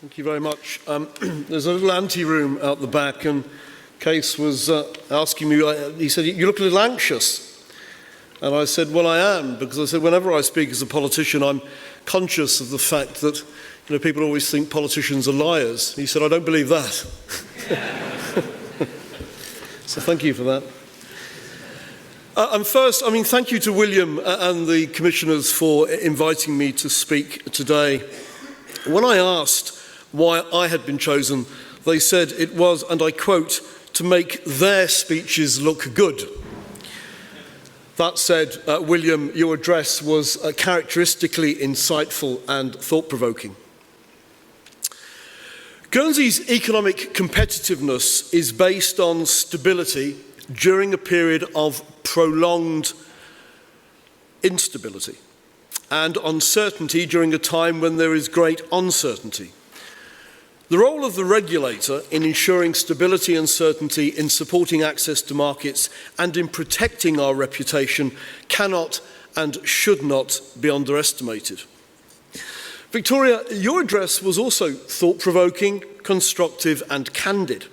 Thank you very much. There's a little ante-room out the back, and Case was asking me, he said, "You look a little anxious." And I said, well, I am, because I said, whenever I speak as a politician, I'm conscious of the fact that people always think politicians are liars. He said, "I don't believe that." So thank you for that. And first, thank you to William and the commissioners for inviting me to speak today. When I asked why I had been chosen, they said it was, and I quote, "to make their speeches look good." That said, William, your address was characteristically insightful and thought-provoking. Guernsey's economic competitiveness is based on stability during a period of prolonged instability and uncertainty during a time when there is great uncertainty. The role of the regulator in ensuring stability and certainty, in supporting access to markets and in protecting our reputation cannot and should not be underestimated. Victoria, your address was also thought-provoking, constructive and candid.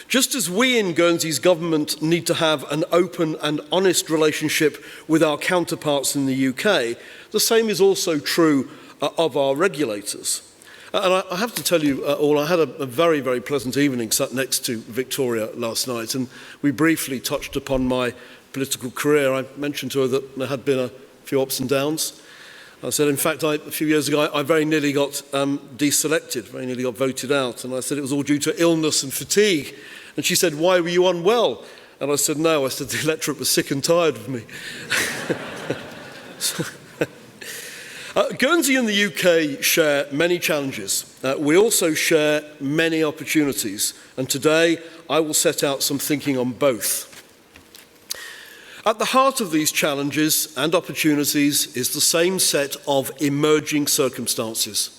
Just as we in Guernsey's government need to have an open and honest relationship with our counterparts in the UK, the same is also true of our regulators. And I have to tell you all, I had a very, very pleasant evening sat next to Victoria last night, and we briefly touched upon my political career. I mentioned to her that there had been a few ups and downs. I said, in fact, a few years ago, I very nearly got deselected, very nearly got voted out. And I said it was all due to illness and fatigue. And she said, "Why were you unwell?" And I said, "No, I said the electorate was sick and tired of me." Guernsey and the UK share many challenges. We also share many opportunities. And today, I will set out some thinking on both. At the heart of these challenges and opportunities is the same set of emerging circumstances: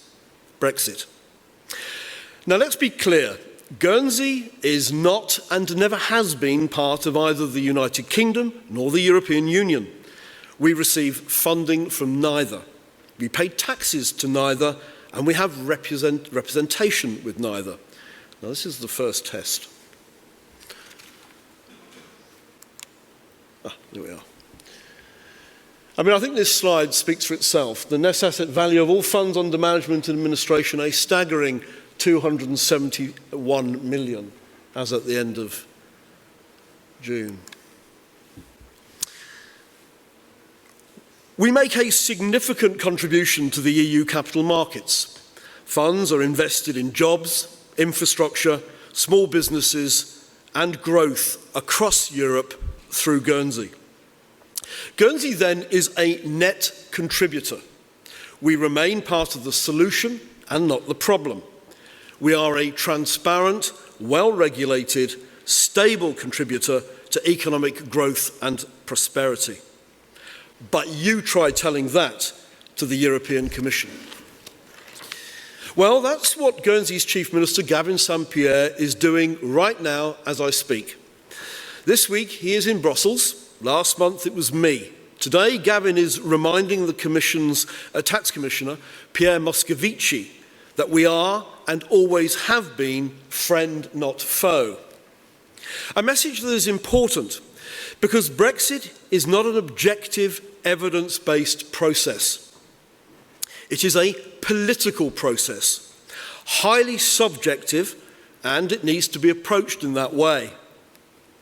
Brexit. Now, let's be clear. Guernsey is not and never has been part of either the United Kingdom nor the European Union. We receive funding from neither. We pay taxes to neither, and we have representation with neither. Now, this is the first test. There we are. I think this slide speaks for itself. The net asset value of all funds under management and administration, a staggering 271 million as at the end of June. We make a significant contribution to the EU capital markets. Funds are invested in jobs, infrastructure, small businesses and growth across Europe through Guernsey. Guernsey then is a net contributor. We remain part of the solution and not the problem. We are a transparent, well-regulated, stable contributor to economic growth and prosperity. But you try telling that to the European Commission. Well, that's what Guernsey's Chief Minister Gavin Saint-Pierre is doing right now as I speak. This week he is in Brussels. Last month it was me. Today Gavin is reminding the Commission's Tax Commissioner, Pierre Moscovici, that we are and always have been friend, not foe. A message that is important because Brexit is not an objective, evidence-based process. It is a political process, highly subjective, and it needs to be approached in that way.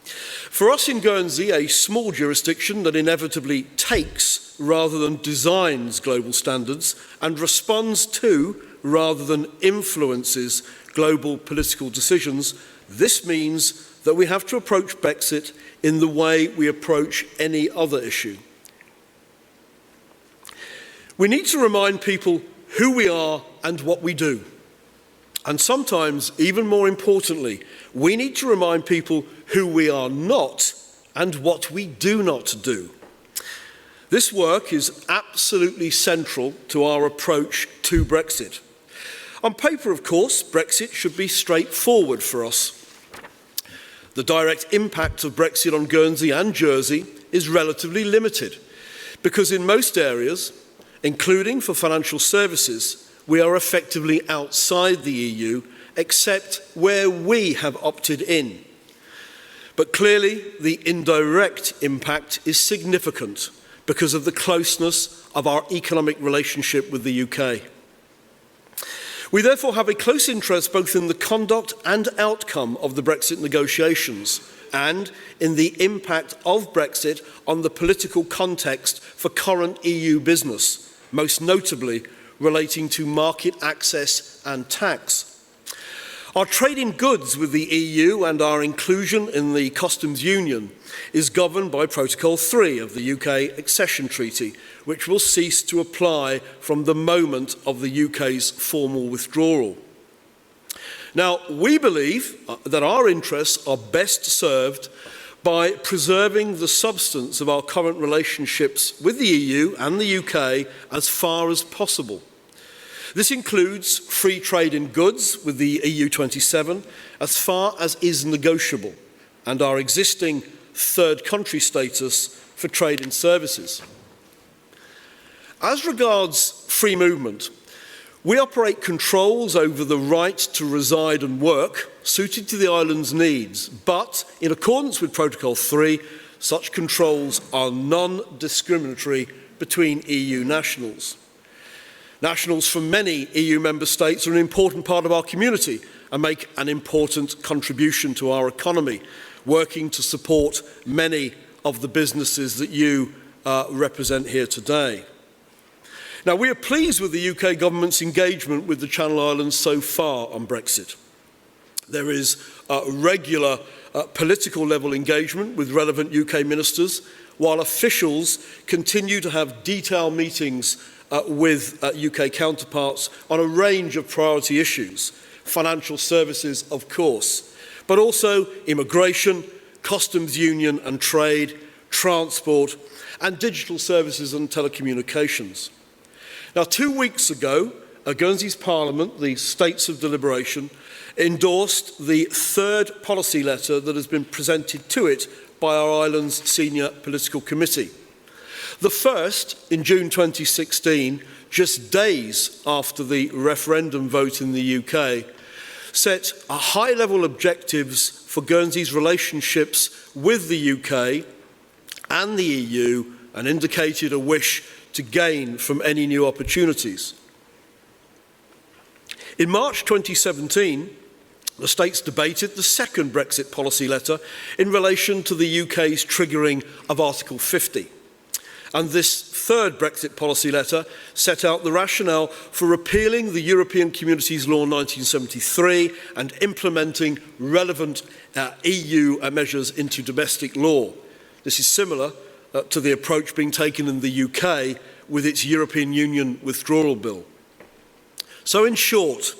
For us in Guernsey, a small jurisdiction that inevitably takes rather than designs global standards and responds to rather than influences global political decisions, this means that we have to approach Brexit in the way we approach any other issue. We need to remind people who we are and what we do. And sometimes, even more importantly, we need to remind people who we are not and what we do not do. This work is absolutely central to our approach to Brexit. On paper, of course, Brexit should be straightforward for us. The direct impact of Brexit on Guernsey and Jersey is relatively limited because in most areas, including for financial services, we are effectively outside the EU, except where we have opted in. But clearly, the indirect impact is significant because of the closeness of our economic relationship with the UK. We therefore have a close interest both in the conduct and outcome of the Brexit negotiations and in the impact of Brexit on the political context for current EU business, most notably relating to market access and tax. Our trade in goods with the EU and our inclusion in the customs union is governed by Protocol 3 of the UK Accession Treaty, which will cease to apply from the moment of the UK's formal withdrawal. Now, we believe that our interests are best served by preserving the substance of our current relationships with the EU and the UK as far as possible. This includes free trade in goods with the EU27 as far as is negotiable, and our existing third country status for trade in services. As regards free movement, we operate controls over the right to reside and work suited to the island's needs, but in accordance with Protocol 3, such controls are non-discriminatory between EU nationals. Nationals from many EU member states are an important part of our community and make an important contribution to our economy, working to support many of the businesses that you represent here today. Now, we are pleased with the UK government's engagement with the Channel Islands so far on Brexit. There is regular political level engagement with relevant UK ministers, while officials continue to have detailed meetings with UK counterparts on a range of priority issues, financial services, of course, but also immigration, customs union and trade, transport, and digital services and telecommunications. Now, 2 weeks ago, Guernsey's Parliament, the States of Deliberation, endorsed the third policy letter that has been presented to it by our island's senior political committee. The first, in June 2016, just days after the referendum vote in the UK, set a high-level objectives for Guernsey's relationships with the UK and the EU and indicated a wish to gain from any new opportunities. In March 2017, the states debated the second Brexit policy letter in relation to the UK's triggering of Article 50. And this third Brexit policy letter set out the rationale for repealing the European Communities Law 1973 and implementing relevant EU measures into domestic law. This is similar to the approach being taken in the UK with its European Union withdrawal bill. So in short,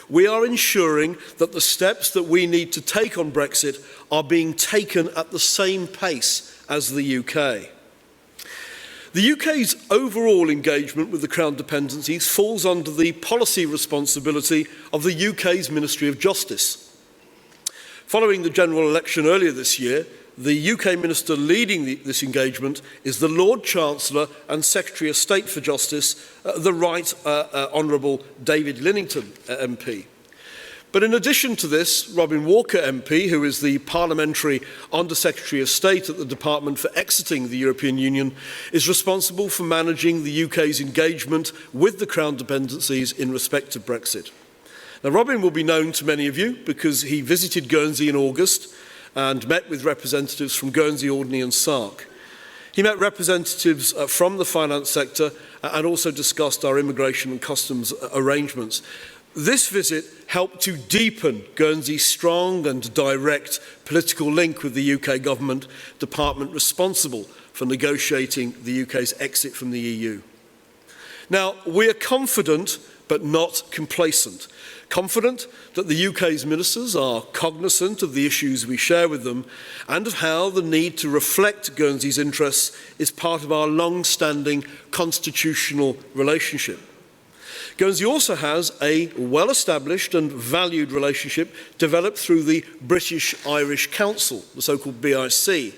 we are ensuring that the steps that we need to take on Brexit are being taken at the same pace as the UK. The UK's overall engagement with the Crown dependencies falls under the policy responsibility of the UK's Ministry of Justice. Following the general election earlier this year, the UK Minister leading this engagement is the Lord Chancellor and Secretary of State for Justice, the Right Honourable David Lidington MP. But in addition to this, Robin Walker MP, who is the Parliamentary Under-Secretary of State at the Department for Exiting the European Union, is responsible for managing the UK's engagement with the Crown dependencies in respect of Brexit. Now, Robin will be known to many of you because he visited Guernsey in August and met with representatives from Guernsey, Alderney and Sark. He met representatives from the finance sector and also discussed our immigration and customs arrangements. This visit helped to deepen Guernsey's strong and direct political link with the UK government department responsible for negotiating the UK's exit from the EU. Now, we are confident but not complacent. Confident that the UK's ministers are cognizant of the issues we share with them and of how the need to reflect Guernsey's interests is part of our long-standing constitutional relationship. Guernsey also has a well-established and valued relationship developed through the British-Irish Council, the so-called BIC.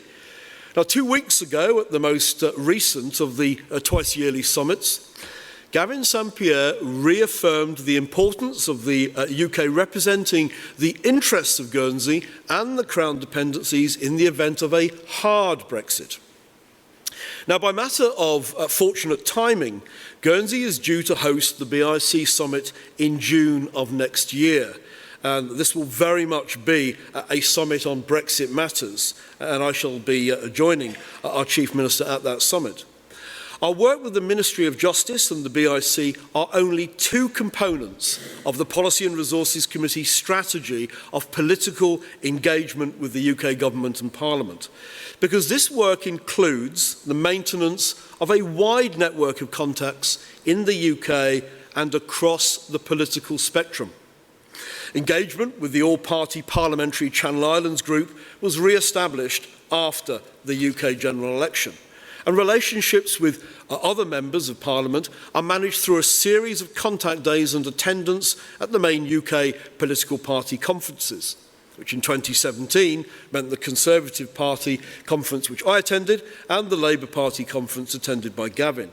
Now, 2 weeks ago, at the most recent of the twice-yearly summits, Gavin St Pierre reaffirmed the importance of the UK representing the interests of Guernsey and the Crown dependencies in the event of a hard Brexit. Now, by matter of fortunate timing, Guernsey is due to host the BIC summit in June of next year. And this will very much be a summit on Brexit matters, and I shall be joining our Chief Minister at that summit. Our work with the Ministry of Justice and the BIC are only two components of the Policy and Resources Committee strategy of political engagement with the UK Government and Parliament, because this work includes the maintenance of a wide network of contacts in the UK and across the political spectrum. Engagement with the all-party parliamentary Channel Islands group was re-established after the UK general election. And relationships with other members of Parliament are managed through a series of contact days and attendance at the main UK political party conferences, which in 2017 meant the Conservative Party conference which I attended and the Labour Party conference attended by Gavin.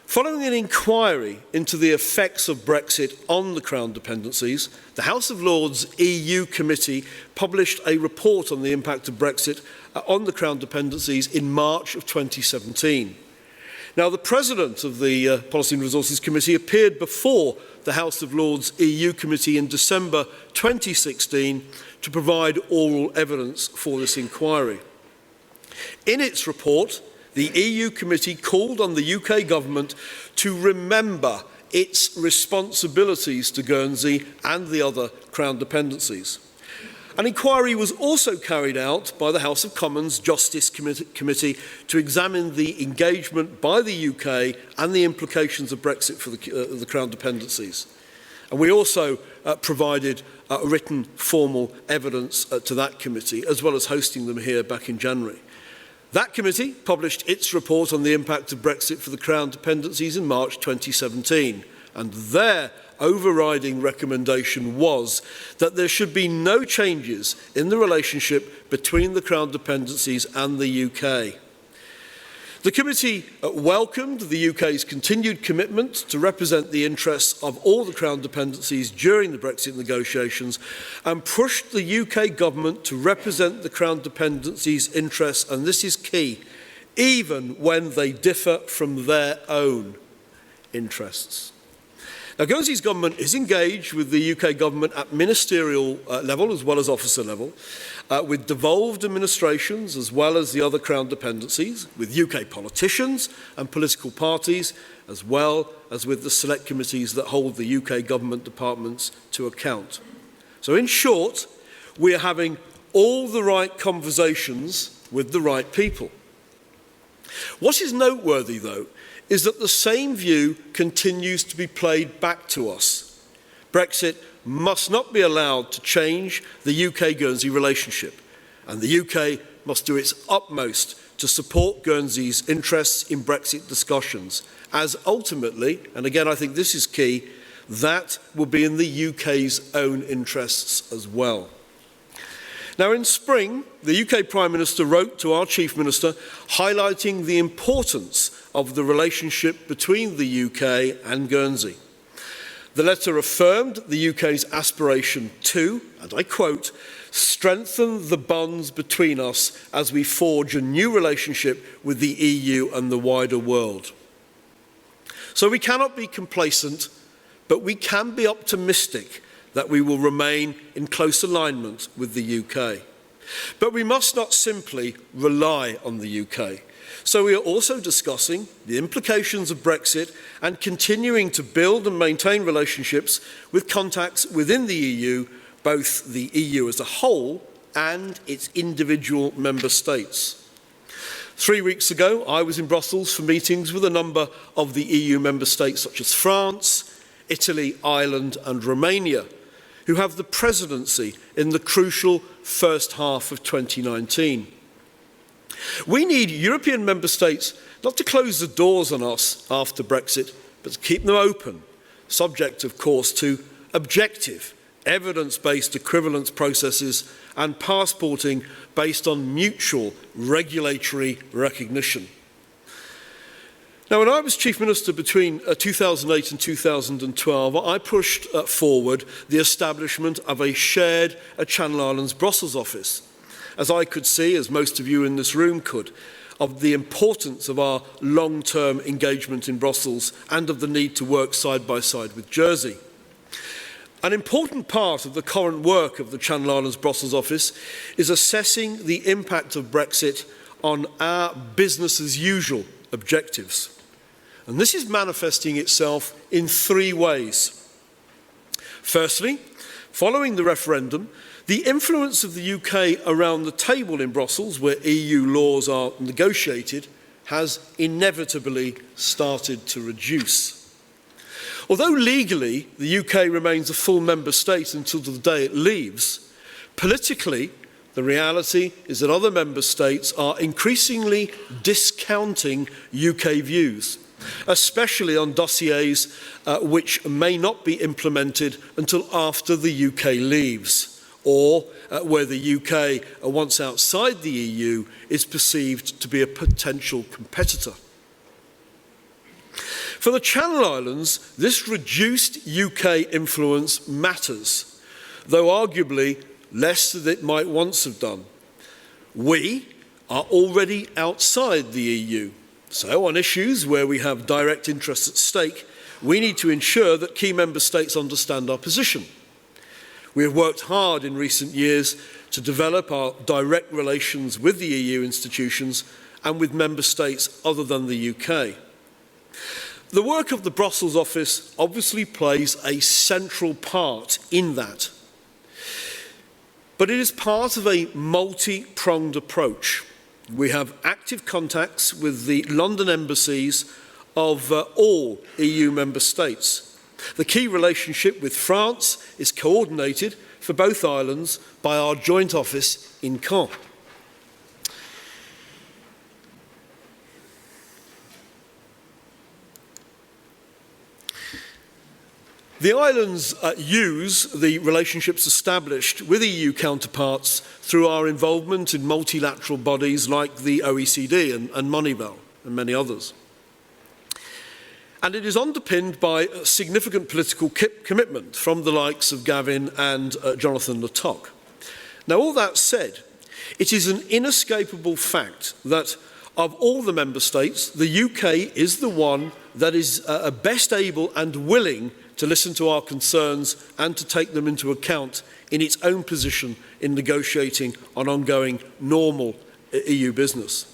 Following an inquiry into the effects of Brexit on the Crown dependencies, the House of Lords EU Committee published a report on the impact of Brexit on the Crown dependencies in March of 2017. Now, the President of the Policy and Resources Committee appeared before the House of Lords EU Committee in December 2016 to provide oral evidence for this inquiry. In its report, the EU Committee called on the UK Government to remember its responsibilities to Guernsey and the other Crown dependencies. An inquiry was also carried out by the House of Commons Justice Committee to examine the engagement by the UK and the implications of Brexit for the Crown dependencies. And we also provided written formal evidence to that committee, as well as hosting them here back in January. That committee published its report on the impact of Brexit for the Crown dependencies in March 2017, and their overriding recommendation was that there should be no changes in the relationship between the Crown dependencies and the UK. The committee welcomed the UK's continued commitment to represent the interests of all the Crown dependencies during the Brexit negotiations and pushed the UK government to represent the Crown dependencies' interests, and this is key, even when they differ from their own interests. Now, Guernsey's government is engaged with the UK government at ministerial level as well as officer level, with devolved administrations as well as the other Crown dependencies, with UK politicians and political parties, as well as with the select committees that hold the UK government departments to account. So in short, we are having all the right conversations with the right people. What is noteworthy, though, is that the same view continues to be played back to us. Brexit must not be allowed to change the UK-Guernsey relationship, and the UK must do its utmost to support Guernsey's interests in Brexit discussions, as ultimately, and again I think this is key, that will be in the UK's own interests as well. Now, in spring, the UK Prime Minister wrote to our Chief Minister highlighting the importance of the relationship between the UK and Guernsey. The letter affirmed the UK's aspiration to, and I quote, strengthen the bonds between us as we forge a new relationship with the EU and the wider world. So we cannot be complacent, but we can be optimistic that we will remain in close alignment with the UK. But we must not simply rely on the UK. So we are also discussing the implications of Brexit and continuing to build and maintain relationships with contacts within the EU, both the EU as a whole and its individual member states. 3 weeks ago, I was in Brussels for meetings with a number of the EU member states such as France, Italy, Ireland and Romania, who have the presidency in the crucial first half of 2019. We need European member states not to close the doors on us after Brexit, but to keep them open, subject, of course, to objective, evidence-based equivalence processes and passporting based on mutual regulatory recognition. Now, when I was Chief Minister between 2008 and 2012, I pushed forward the establishment of a shared Channel Islands Brussels office, as I could see, as most of you in this room could, of the importance of our long-term engagement in Brussels and of the need to work side by side with Jersey. An important part of the current work of the Channel Islands Brussels office is assessing the impact of Brexit on our business as usual objectives. And this is manifesting itself in three ways. Firstly, following the referendum, the influence of the UK around the table in Brussels, where EU laws are negotiated, has inevitably started to reduce. Although legally the UK remains a full member state until the day it leaves, politically the reality is that other member states are increasingly discounting UK views, especially on dossiers which may not be implemented until after the UK leaves, or where the UK, once outside the EU, is perceived to be a potential competitor. For the Channel Islands, this reduced UK influence matters, though arguably less than it might once have done. We are already outside the EU, so on issues where we have direct interests at stake, we need to ensure that key member states understand our position. We have worked hard in recent years to develop our direct relations with the EU institutions and with member states other than the UK. The work of the Brussels office obviously plays a central part in that. But it is part of a multi-pronged approach. We have active contacts with the London embassies of all EU member states. The key relationship with France is coordinated for both islands by our joint office in Caen. The islands use the relationships established with EU counterparts through our involvement in multilateral bodies like the OECD and Moneyval and many others. And it is underpinned by a significant political commitment from the likes of Gavin and Jonathan Le Toc. Now, all that said, it is an inescapable fact that of all the member states, the UK is the one that is best able and willing to listen to our concerns and to take them into account in its own position in negotiating on ongoing normal EU business.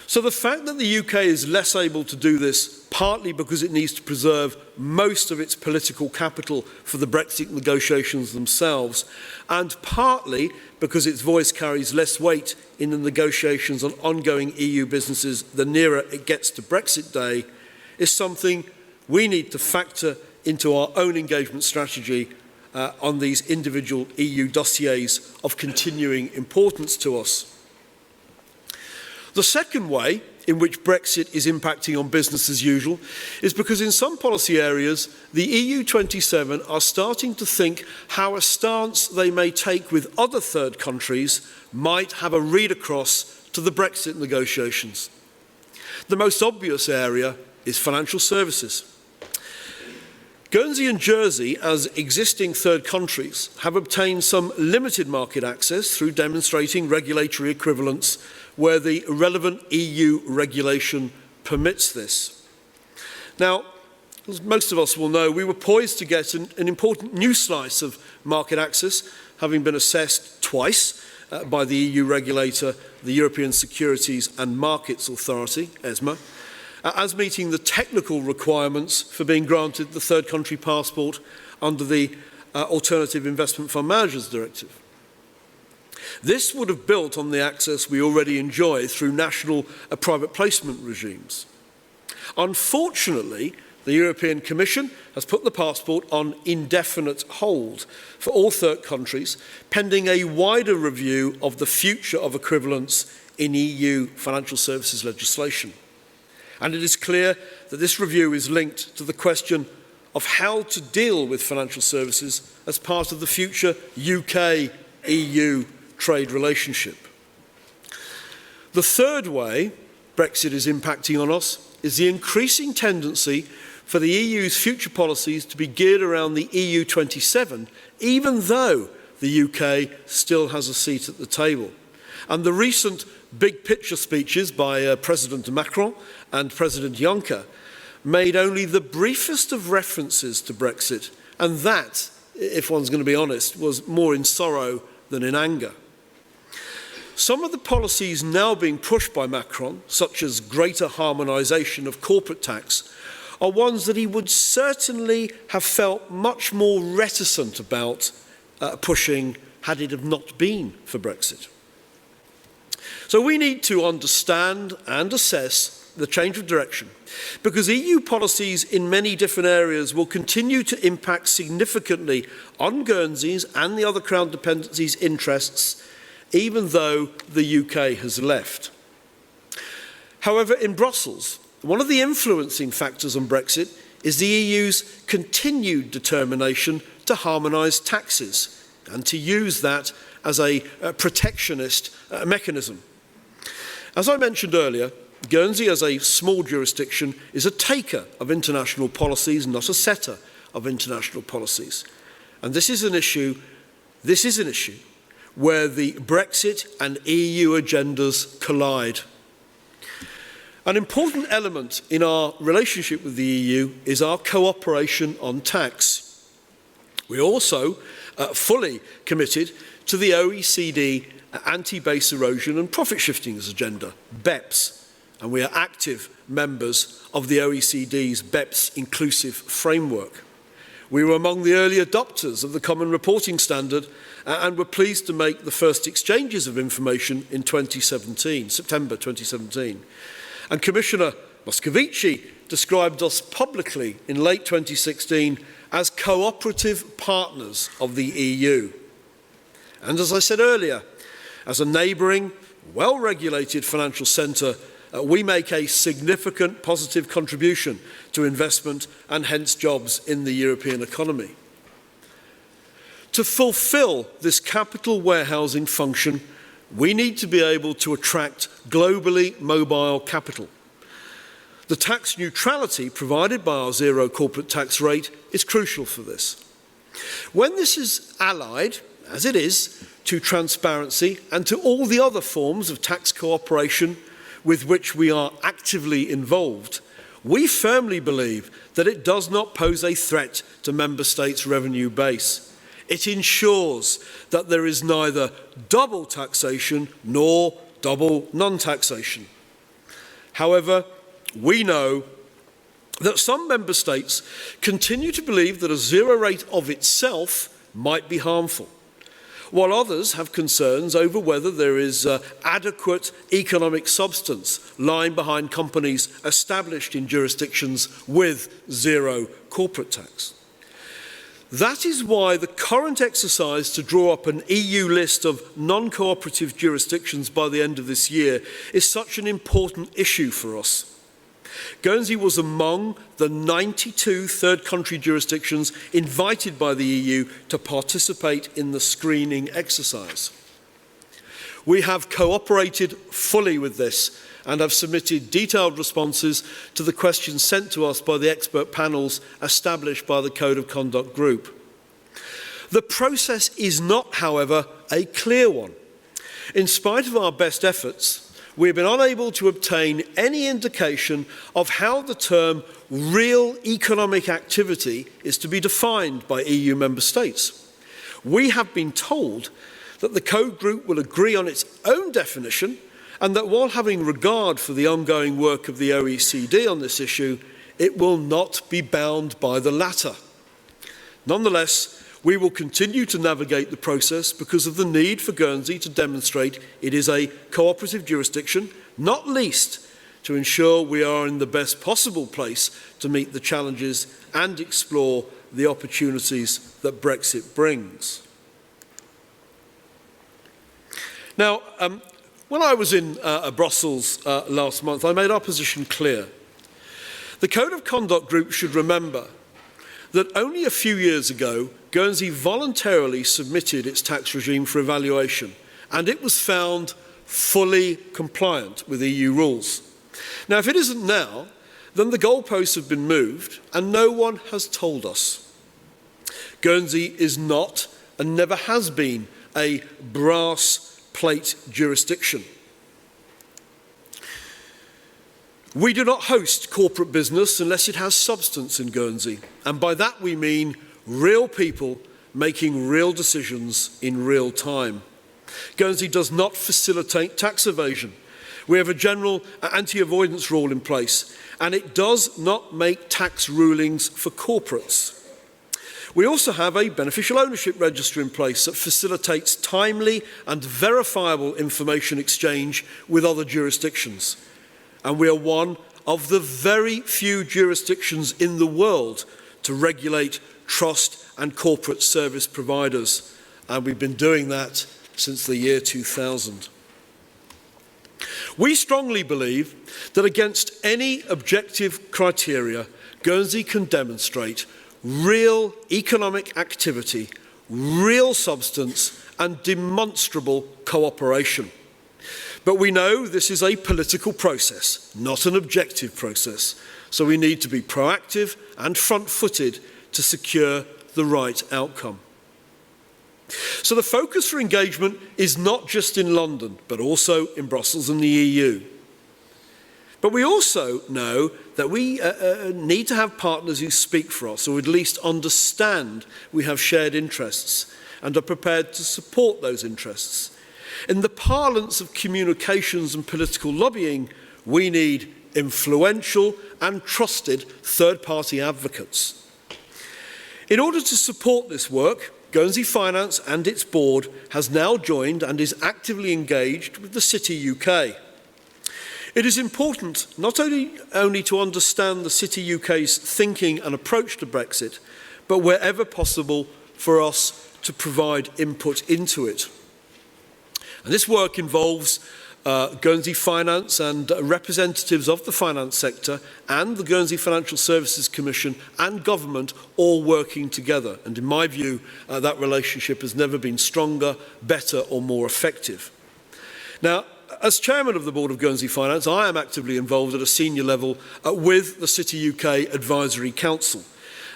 So the fact that the UK is less able to do this, partly because it needs to preserve most of its political capital for the Brexit negotiations themselves, and partly because its voice carries less weight in the negotiations on ongoing EU businesses the nearer it gets to Brexit Day, is something we need to factor into our own engagement strategy on these individual EU dossiers of continuing importance to us. The second way in which Brexit is impacting on business as usual is because in some policy areas, the EU 27 are starting to think how a stance they may take with other third countries might have a read across to the Brexit negotiations. The most obvious area is financial services. Guernsey and Jersey, as existing third countries, have obtained some limited market access through demonstrating regulatory equivalence where the relevant EU regulation permits this. Now, as most of us will know, we were poised to get an important new slice of market access, having been assessed twice by the EU regulator, the European Securities and Markets Authority, ESMA, as meeting the technical requirements for being granted the third country passport under the Alternative Investment Fund Managers Directive. This would have built on the access we already enjoy through national private placement regimes. Unfortunately, the European Commission has put the passport on indefinite hold for all third countries, pending a wider review of the future of equivalence in EU financial services legislation. And it is clear that this review is linked to the question of how to deal with financial services as part of the future UK-EU trade relationship. The third way Brexit is impacting on us is the increasing tendency for the EU's future policies to be geared around the EU 27, even though the UK still has a seat at the table. And the recent big picture speeches by President Macron and President Juncker made only the briefest of references to Brexit, and that, if one's going to be honest, was more in sorrow than in anger. Some of the policies now being pushed by Macron, such as greater harmonisation of corporate tax, are ones that he would certainly have felt much more reticent about pushing had it have not been for Brexit. So we need to understand and assess the change of direction, because EU policies in many different areas will continue to impact significantly on Guernsey's and the other Crown dependencies' interests, even though the UK has left. However, in Brussels, one of the influencing factors on Brexit is the EU's continued determination to harmonise taxes and to use that as a protectionist mechanism. As I mentioned earlier, Guernsey, as a small jurisdiction, is a taker of international policies, not a setter of international policies. And this is an issue where the Brexit and EU agendas collide. An important element in our relationship with the EU is our cooperation on tax. We're also fully committed to the OECD anti-base erosion and profit shifting agenda, BEPS, and we are active members of the OECD's BEPS inclusive framework. We were among the early adopters of the Common Reporting Standard and were pleased to make the first exchanges of information in September 2017. And Commissioner Moscovici described us publicly in late 2016 as cooperative partners of the EU. And as I said earlier, as a neighbouring, well-regulated financial centre, we make a significant positive contribution to investment and hence jobs in the European economy. To fulfil this capital warehousing function, we need to be able to attract globally mobile capital. The tax neutrality provided by our zero corporate tax rate is crucial for this. When this is allied, as it is, to transparency and to all the other forms of tax cooperation with which we are actively involved, we firmly believe that it does not pose a threat to Member States' revenue base. It ensures that there is neither double taxation nor double non-taxation. However, we know that some Member States continue to believe that a zero rate of itself might be harmful, while others have concerns over whether there is adequate economic substance lying behind companies established in jurisdictions with zero corporate tax. That is why the current exercise to draw up an EU list of non-cooperative jurisdictions by the end of this year is such an important issue for us. Guernsey was among the 92 third country jurisdictions invited by the EU to participate in the screening exercise. We have cooperated fully with this and have submitted detailed responses to the questions sent to us by the expert panels established by the Code of Conduct Group. The process is not, however, a clear one. In spite of our best efforts, we have been unable to obtain any indication of how the term real economic activity is to be defined by EU member states. We have been told that the Code Group will agree on its own definition, and that while having regard for the ongoing work of the OECD on this issue, it will not be bound by the latter. Nonetheless, we will continue to navigate the process because of the need for Guernsey to demonstrate it is a cooperative jurisdiction, not least to ensure we are in the best possible place to meet the challenges and explore the opportunities that Brexit brings. Now, when I was in Brussels last month, I made our position clear. The Code of Conduct Group should remember that only a few years ago, Guernsey voluntarily submitted its tax regime for evaluation, and it was found fully compliant with EU rules. Now, if it isn't now, then the goalposts have been moved and no one has told us. Guernsey is not and never has been a brass plate jurisdiction. We do not host corporate business unless it has substance in Guernsey, and by that we mean real people making real decisions in real time. Guernsey does not facilitate tax evasion. We have a general anti-avoidance rule in place, and it does not make tax rulings for corporates. We also have a beneficial ownership register in place that facilitates timely and verifiable information exchange with other jurisdictions. And we are one of the very few jurisdictions in the world to regulate trust and corporate service providers. And we've been doing that since the year 2000. We strongly believe that against any objective criteria, Guernsey can demonstrate real economic activity, real substance, and demonstrable cooperation. But we know this is a political process, not an objective process, so we need to be proactive and front-footed to secure the right outcome. So the focus for engagement is not just in London, but also in Brussels and the EU. But we also know that we need to have partners who speak for us, or at least understand we have shared interests and are prepared to support those interests. In the parlance of communications and political lobbying, we need influential and trusted third-party advocates. In order to support this work, Guernsey Finance and its board has now joined and is actively engaged with the City UK. It is important not only to understand the City UK's thinking and approach to Brexit, but wherever possible for us to provide input into it. And this work involves Guernsey Finance and representatives of the finance sector and the Guernsey Financial Services Commission and government all working together. And in my view, that relationship has never been stronger, better or more effective. Now, as chairman of the board of Guernsey Finance, I am actively involved at a senior level with the City UK Advisory Council.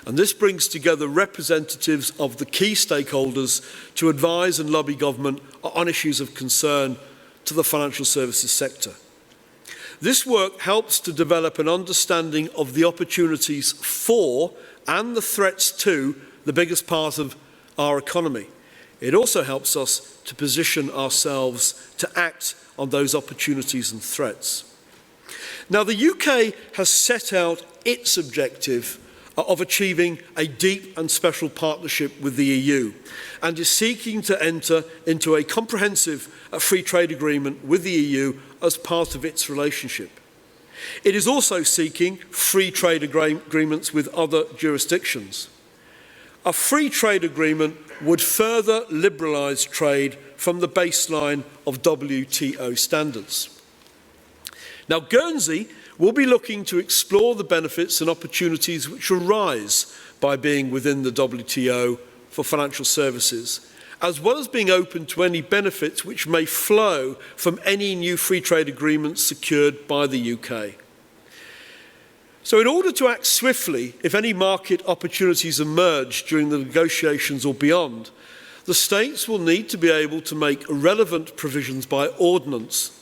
And this brings together representatives of the key stakeholders to advise and lobby government on issues of concern to the financial services sector. This work helps to develop an understanding of the opportunities for and the threats to the biggest part of our economy. It also helps us to position ourselves to act on those opportunities and threats. Now, the UK has set out its objective of achieving a deep and special partnership with the EU and is seeking to enter into a comprehensive free trade agreement with the EU as part of its relationship. It is also seeking free trade agreements with other jurisdictions. A free trade agreement would further liberalise trade from the baseline of WTO standards. Now, Guernsey will be looking to explore the benefits and opportunities which arise by being within the WTO for financial services, as well as being open to any benefits which may flow from any new free trade agreements secured by the UK. So in order to act swiftly, if any market opportunities emerge during the negotiations or beyond, the states will need to be able to make relevant provisions by ordinance.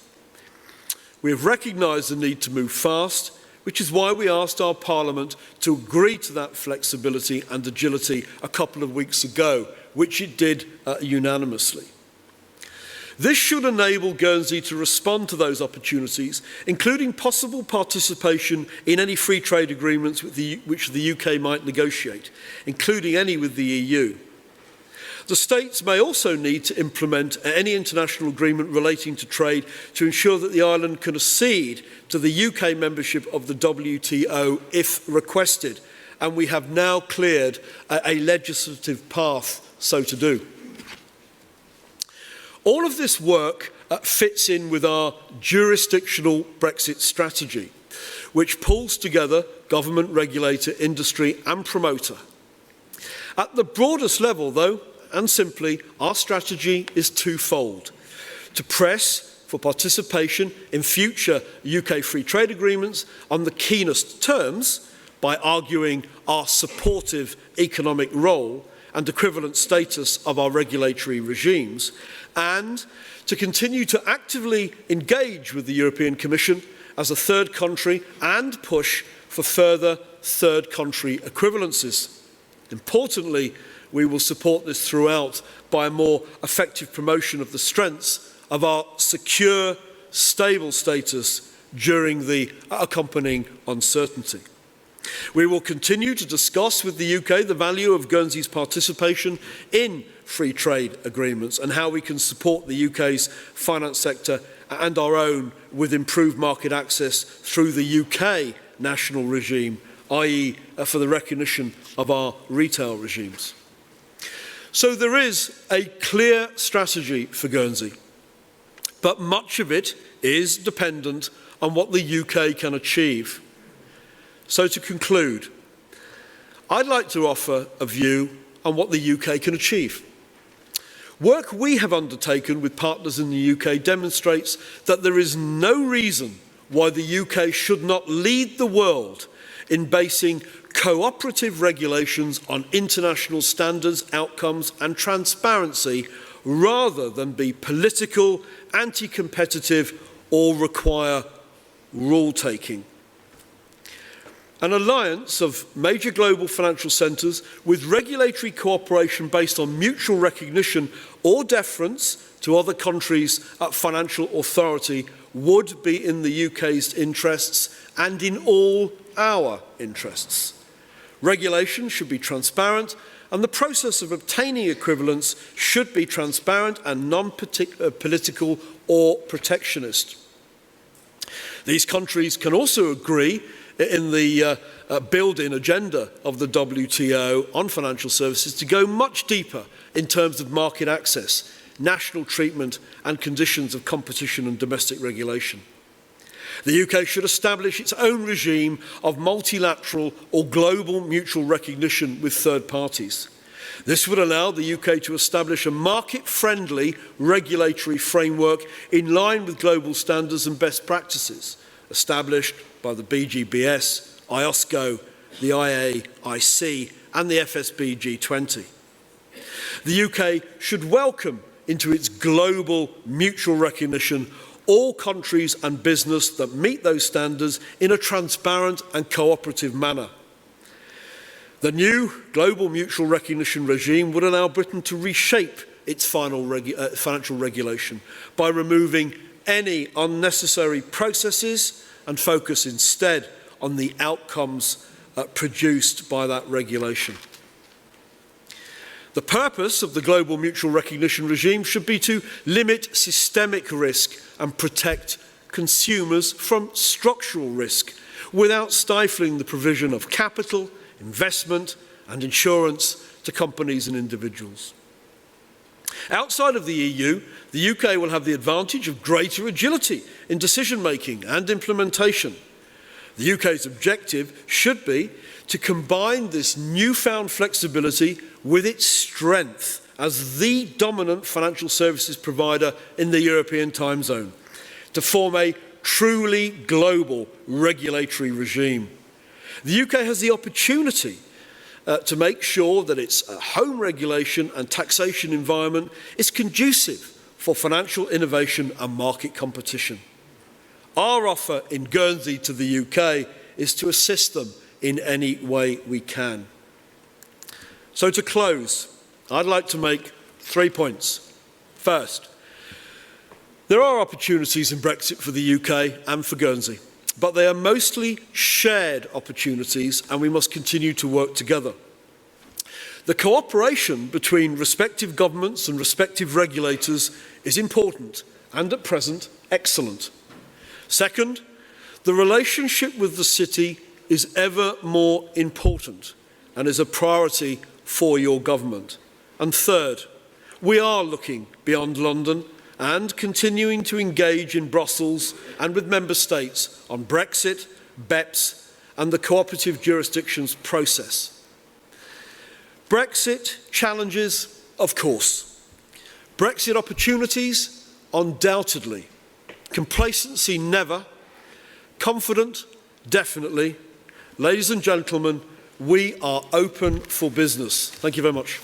We have recognised the need to move fast, which is why we asked our Parliament to agree to that flexibility and agility a couple of weeks ago, which it did unanimously. This should enable Guernsey to respond to those opportunities, including possible participation in any free trade agreements which the UK might negotiate, including any with the EU. The states may also need to implement any international agreement relating to trade to ensure that the island can accede to the UK membership of the WTO if requested, and we have now cleared a legislative path so to do. All of this work fits in with our jurisdictional Brexit strategy, which pulls together government, regulator, industry and promoter. At the broadest level, though, and simply, our strategy is twofold: to press for participation in future UK free trade agreements on the keenest terms by arguing our supportive economic role and equivalent status of our regulatory regimes, and to continue to actively engage with the European Commission as a third country and push for further third country equivalences. Importantly, we will support this throughout by a more effective promotion of the strengths of our secure, stable status during the accompanying uncertainty. We will continue to discuss with the UK the value of Guernsey's participation in free trade agreements and how we can support the UK's finance sector and our own with improved market access through the UK national regime, i.e. for the recognition of our retail regimes. So there is a clear strategy for Guernsey, but much of it is dependent on what the UK can achieve. So to conclude, I'd like to offer a view on what the UK can achieve. Work we have undertaken with partners in the UK demonstrates that there is no reason why the UK should not lead the world in basing cooperative regulations on international standards, outcomes and transparency rather than be political, anti-competitive or require rule-taking. An alliance of major global financial centres with regulatory cooperation based on mutual recognition or deference to other countries' financial authority would be in the UK's interests and in all our interests. Regulation should be transparent and the process of obtaining equivalence should be transparent and non-political or protectionist. These countries can also agree in the build-in agenda of the WTO on financial services to go much deeper in terms of market access, national treatment and conditions of competition and domestic regulation. The UK should establish its own regime of multilateral or global mutual recognition with third parties. This would allow the UK to establish a market-friendly regulatory framework in line with global standards and best practices, established by the BGBS, IOSCO, the IAIC and the FSB G20. The UK should welcome into its global mutual recognition all countries and business that meet those standards in a transparent and cooperative manner. The new global mutual recognition regime would allow Britain to reshape its financial regulation by removing any unnecessary processes and focus instead on the outcomes produced by that regulation. The purpose of the global mutual recognition regime should be to limit systemic risk and protect consumers from structural risk without stifling the provision of capital, investment and insurance to companies and individuals. Outside of the EU, the UK will have the advantage of greater agility in decision-making and implementation. The UK's objective should be to combine this newfound flexibility with its strength as the dominant financial services provider in the European time zone, to form a truly global regulatory regime. The UK has the opportunity to make sure that its home regulation and taxation environment is conducive for financial innovation and market competition. Our offer in Guernsey to the UK is to assist them in any way we can. So to close, I'd like to make 3 points. First, there are opportunities in Brexit for the UK and for Guernsey, but they are mostly shared opportunities and we must continue to work together. The cooperation between respective governments and respective regulators is important and at present excellent. Second, the relationship with the city is ever more important and is a priority for your government. And third, we are looking beyond London and continuing to engage in Brussels and with member states on Brexit, BEPS and the cooperative jurisdictions process. Brexit challenges, of course. Brexit opportunities, undoubtedly. Complacency never. Confident, definitely. Ladies and gentlemen, we are open for business. Thank you very much.